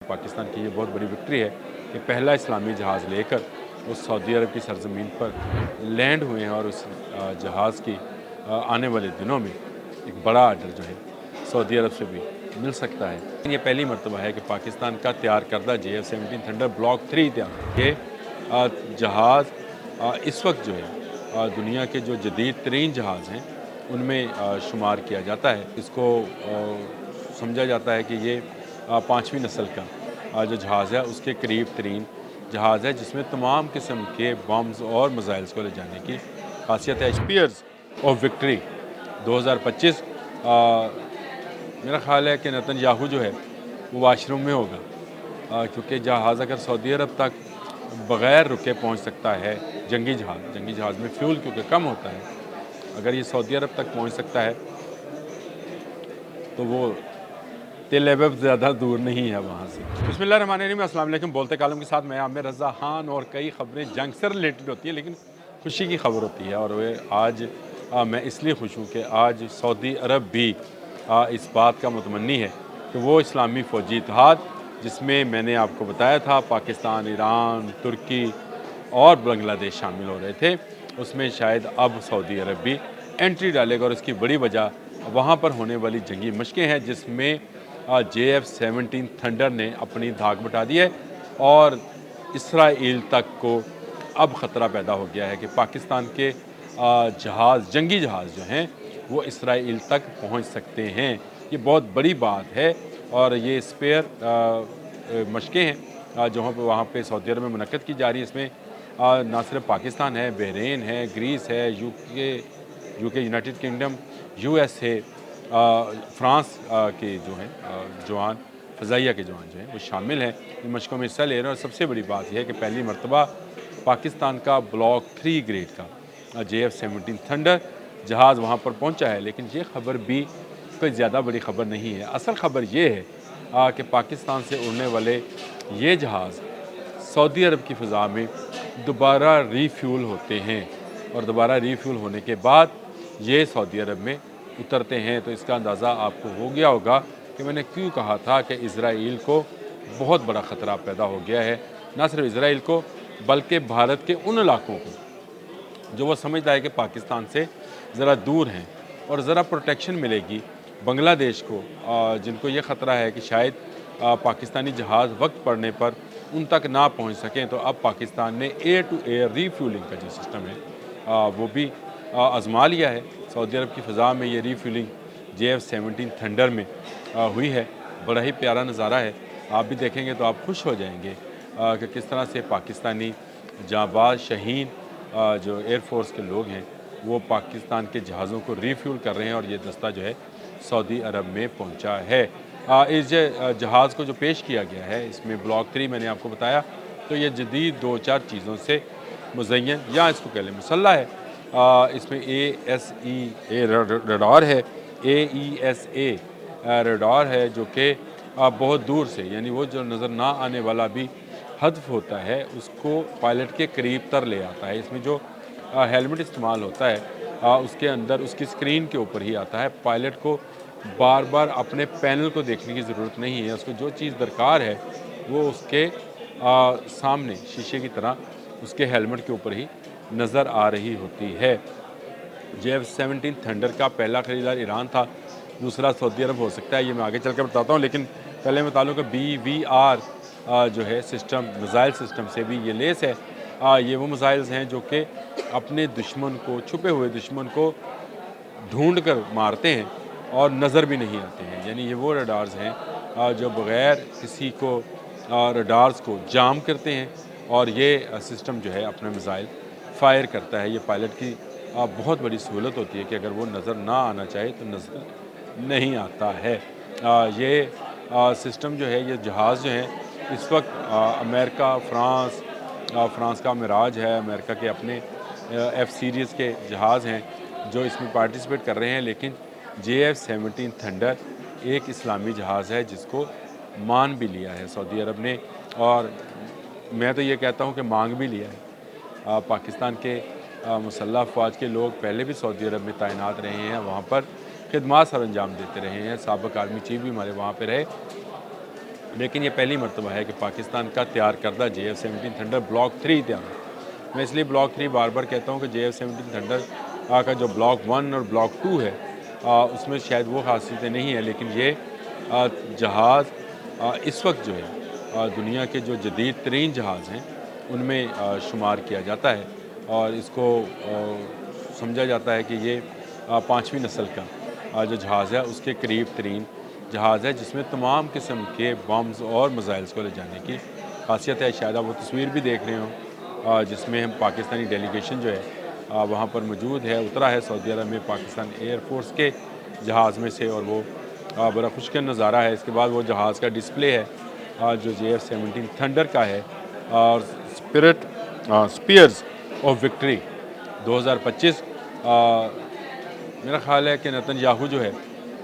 पाकिस्तान की ये बहुत बड़ी विक्ट्री है कि पहला इस्लामी जहाज़ लेकर वो सऊदी अरब की सरजमीन पर लैंड हुए हैं और उस जहाज़ की आने वाले दिनों में एक बड़ा आर्डर जो है सऊदी अरब से भी मिल सकता है। ये पहली मरतबा है कि पाकिस्तान का तैयार करदा JF-17 थंडर ब्लॉक 3 तैयार ये जहाज़ इस वक्त जो है दुनिया के जो जदीद तरीन जहाज़ हैं उनमें शुमार किया जाता है। इसको समझा जाता है कि ये पाँचवीं नस्ल का जो जहाज़ है उसके करीब तरीन जहाज़ है जिसमें तमाम किस्म के बम्स और मिसाइल्स को ले जाने की खासियत है। स्पीयर्स ऑफ विक्ट्री 2025 मेरा ख्याल है कि नेतन्याहू जो है वो वाशरूम में होगा क्योंकि जहाज़ अगर सऊदी अरब तक बग़ैर रुके पहुंच सकता है जंगी जहाज़ में फ्यूल क्योंकि कम होता है, अगर ये सऊदी अरब तक पहुंच सकता है तो वो तेल अवीव ज़्यादा दूर नहीं है वहाँ से। बिस्मिल्लाहिर्रहमानिर्रहीम, अस्सलाम वालेकुम। बोलते कालम के साथ मैं आमिर रज़ा खान और कई ख़बरें जंग से रिलेटेड होती है लेकिन खुशी की खबर होती है और वे आज मैं इसलिए खुश हूँ कि आज सऊदी अरब भी इस बात का मुतमन्नी है कि वो इस्लामी फ़ौजी इत्तेहाद जिसमें मैंने आपको बताया था पाकिस्तान, ईरान, तुर्की और बांग्लादेश शामिल हो रहे थे, उसमें शायद अब सऊदी अरब भी एंट्री डालेगा और इसकी बड़ी वजह वहाँ पर होने वाली जंगी मशकें हैं जिसमें JF-17 थंडर ने अपनी धाक बटा दी है और इसराइल तक को अब ख़तरा पैदा हो गया है कि पाकिस्तान के जंगी जहाज़ जो हैं वो इसराइल तक पहुँच सकते हैं। ये बहुत बड़ी बात है और ये स्पेयर मशकें हैं जो वहाँ पे सऊदी अरब में मुनक्कद की जा रही है। इसमें ना सिर्फ पाकिस्तान है, बहरीन है, ग्रीस है, UK United kingdom, USA, France के जो हैं जवान फ़ज़ाइया के जवान जो हैं वो शामिल हैं, इन मशकों में हिस्सा ले रहे हैं। और सबसे बड़ी बात यह है कि पहली मरतबा पाकिस्तान का ब्लॉक 3 ग्रेड का JF-17 थंडर जहाज़ वहाँ पर पहुँचा है। लेकिन ये ख़बर भी कोई ज़्यादा बड़ी ख़बर नहीं है। असल ख़बर ये है कि पाकिस्तान से उड़ने वाले ये जहाज़ सऊदी अरब की फ़ज़ा में दोबारा रीफ्यूल होते हैं और दोबारा रीफ्यूल होने के बाद ये सऊदी अरब में उतरते हैं। तो इसका अंदाज़ा आपको हो गया होगा कि मैंने क्यों कहा था कि इसराइल को बहुत बड़ा ख़तरा पैदा हो गया है। ना सिर्फ इसराइल को बल्कि भारत के उन इलाकों को जो वो समझता है कि पाकिस्तान से ज़रा दूर हैं और ज़रा प्रोटेक्शन मिलेगी बांग्लादेश को, जिनको ये ख़तरा है कि शायद पाकिस्तानी जहाज़ वक्त पड़ने पर उन तक ना पहुंच सकें। तो अब पाकिस्तान ने एयर टू एयर रीफ्यूलिंग का जो सिस्टम है वो भी आज़मा लिया है। सऊदी अरब की फ़ज़ा में ये रीफ्यूलिंग JF-17 थंडर में हुई है। बड़ा ही प्यारा नज़ारा है, आप भी देखेंगे तो आप खुश हो जाएंगे कि किस तरह से पाकिस्तानी जांबाज शहीन जो एयरफोर्स के लोग हैं वो पाकिस्तान के जहाज़ों को रीफ्यूल कर रहे हैं और ये दस्ता जो है सऊदी अरब में पहुंचा है। इस जहाज़ को जो पेश किया गया है इसमें ब्लॉक 3 मैंने आपको बताया, तो ये जदीद 2-4 चीज़ों से मुज़य्यन या इसको कह लें मुसल्लह है। इसमें AESA रडार है, AESA रडार है जो कि बहुत दूर से यानी वो जो नज़र ना आने वाला भी हदफ होता है उसको पायलट के करीब तर ले आता है। इसमें जो हेलमेट इस्तेमाल होता है उसके अंदर उसकी स्क्रीन के ऊपर ही आता है। पायलट को बार बार अपने पैनल को देखने की ज़रूरत नहीं है, उसको जो चीज़ दरकार है वो उसके सामने शीशे की तरह उसके हेलमेट के ऊपर ही नज़र आ रही होती है। JF-17 थंडर का पहला ख़रीदार ईरान था, दूसरा सऊदी अरब हो सकता है, ये मैं आगे चल कर बताता हूँ। लेकिन पहले मैं बता लूँ कि BVR जो है सिस्टम मिसाइल सिस्टम से भी ये लेस है। ये वो मिसाइल्स हैं जो कि अपने दुश्मन को, छुपे हुए दुश्मन को ढूंढ कर मारते हैं और नज़र भी नहीं आते हैं। यानी ये वो रडार्स हैं जो बग़ैर किसी को रडार्स को जाम करते हैं और ये सिस्टम जो है अपना मिसाइल फ़ायर करता है। ये पायलट की बहुत बड़ी सहूलत होती है कि अगर वो नज़र ना आना चाहे तो नज़र नहीं आता है। ये सिस्टम जो है, ये जहाज़ जो हैं इस वक्त अमेरिका, फ्रांस का मिराज है, अमेरिका के अपने F सीरीज़ के जहाज़ हैं जो इसमें पार्टिसिपेट कर रहे हैं। लेकिन JF-17 थंडर एक इस्लामी जहाज़ है जिसको मान भी लिया है सऊदी अरब ने, और मैं तो ये कहता हूँ कि मांग भी लिया है। पाकिस्तान के मुसल्लह अफ़वाज के लोग पहले भी सऊदी अरब में तैनात रहे हैं, वहाँ पर खिदमत सर अंजाम देते रहे हैं, साबिक़ आर्मी चीफ भी हमारे वहाँ पे रहे। लेकिन ये पहली मरतबा है कि पाकिस्तान का तैयार करदा JF-17 थंडर ब्लॉक 3 तैयार है। मैं इसलिए ब्लॉक 3 बार बार कहता हूँ कि JF-17 थंडर का जो ब्लॉक 1 और ब्लॉक 2 है उसमें शायद वो खासियतें नहीं है, लेकिन ये जहाज़ इस वक्त जो है दुनिया के जो जदीद तरीन जहाज़ हैं उनमें शुमार किया जाता है और इसको समझा जाता है कि ये 5वीं नस्ल का जो जहाज़ है उसके करीब तरीन जहाज़ है जिसमें तमाम किस्म के बम्स और मिसाइल्स को ले जाने की खासियत है। शायद आप वो तस्वीर भी देख रहे हो जिसमें हम पाकिस्तानी डेलीगेशन जो है वहाँ पर मौजूद है, उतरा है सऊदी अरब में पाकिस्तान एयरफोर्स के जहाज़ में से, और वो बड़ा खुशकिन नज़ारा है। इसके बाद वो जहाज़ का डिस्प्ले है जो JF-17 थंडर का है और स्पीयर्स ऑफ विक्ट्री 2025। मेरा ख्याल है कि नेतन्याहू जो है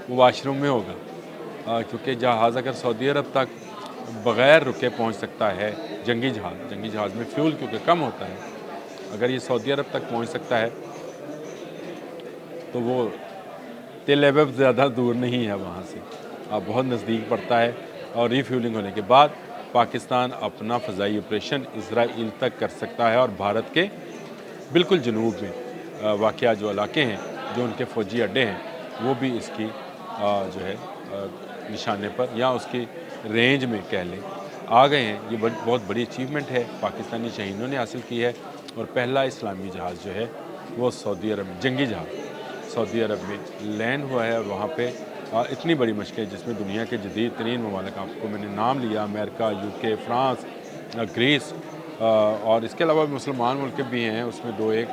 वो वाशरूम में होगा क्योंकि जहाज़ अगर सऊदी अरब तक बग़ैर रुके पहुंच सकता है, जंगी जहाज़ में फ्यूल क्योंकि कम होता है, अगर ये सऊदी अरब तक पहुंच सकता है तो वो तेल अवीव ज़्यादा दूर नहीं है वहाँ से, बहुत नज़दीक पड़ता है। और रीफ्यूलिंग होने के बाद पाकिस्तान अपना फ़ज़ाई ऑपरेशन इजराइल तक कर सकता है और भारत के बिल्कुल जनूब में वाक़या जो इलाके हैं, जो उनके फ़ौजी अड्डे हैं, वो भी इसकी जो है निशाने पर या उसकी रेंज में कह लें आ गए हैं। ये बहुत बड़ी अचीवमेंट है पाकिस्तानी शहीदों ने हासिल की है और पहला इस्लामी जहाज़ जो है वो सऊदी अरब में जंगी जहाज़ सऊदी अरब में लैंड हुआ है और वहाँ पे इतनी बड़ी मशक़ें जिसमें दुनिया के जदीद तरीन ममालिक, आपको मैंने नाम लिया, अमेरिका, UK, फ्रांस, ग्रीस और इसके अलावा मुसलमान मुल्क भी हैं उसमें 2-1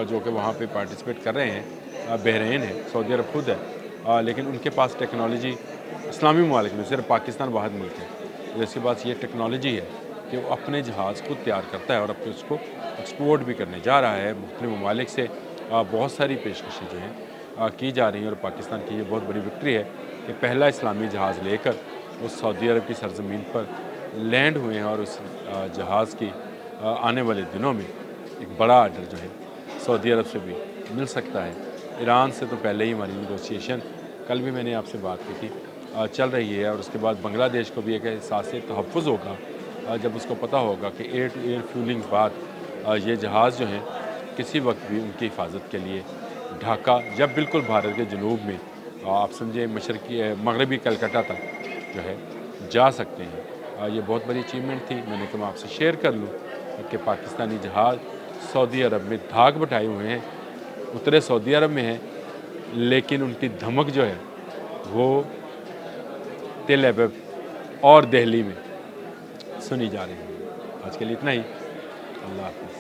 जो कि वहाँ पे पार्टिसिपेट कर रहे हैं। बहरीन है, सऊदी अरब खुद है, लेकिन उनके पास टेक्नोलॉजी इस्लामी ममालिक में सिर्फ पाकिस्तान वाहिद मुल्क है जिसके पास ये टेक्नोलॉजी है कि वो अपने जहाज़ खुद तैयार करता है और अपने उसको एक्सपोर्ट भी करने जा रहा है मुख्तलिफ ममालिक से। बहुत सारी पेशकशें जो हैं की जा रही हैं और पाकिस्तान की ये बहुत बड़ी विक्ट्री है कि पहला इस्लामी जहाज़ लेकर वो सऊदी अरब की सरजमीन पर लैंड हुए हैं और उस जहाज़ की आने वाले दिनों में एक बड़ा आर्डर जो है सऊदी अरब से भी मिल सकता है। ईरान से तो पहले ही हमारी निगोशिएशन, कल भी मैंने आपसे बात की थी, चल रही है और उसके बाद बांग्लादेश को भी एक एहसास तहफ़्फ़ुज़ होगा जब उसको पता होगा कि एयर टू एयर फ्यूलिंग बाद ये जहाज़ जो हैं किसी वक्त भी उनकी हिफाजत के लिए ढाका या बिल्कुल भारत के जनूब में आप समझे मशरकी मगरबी कलकत्ता तक जो है जा सकते हैं। ये बहुत बड़ी अचीवमेंट थी, मैंने कहा मैं आपसे शेयर कर लूँ कि पाकिस्तानी जहाज़ सऊदी अरब में धाक बिठाए हुए हैं, उतरे सऊदी अरब में हैं, लेकिन उनकी धमक जो है वो तेल अवीव और दिल्ली में सुनी जा रही है। आज के लिए इतना ही। अल्लाह हाफ़िज़।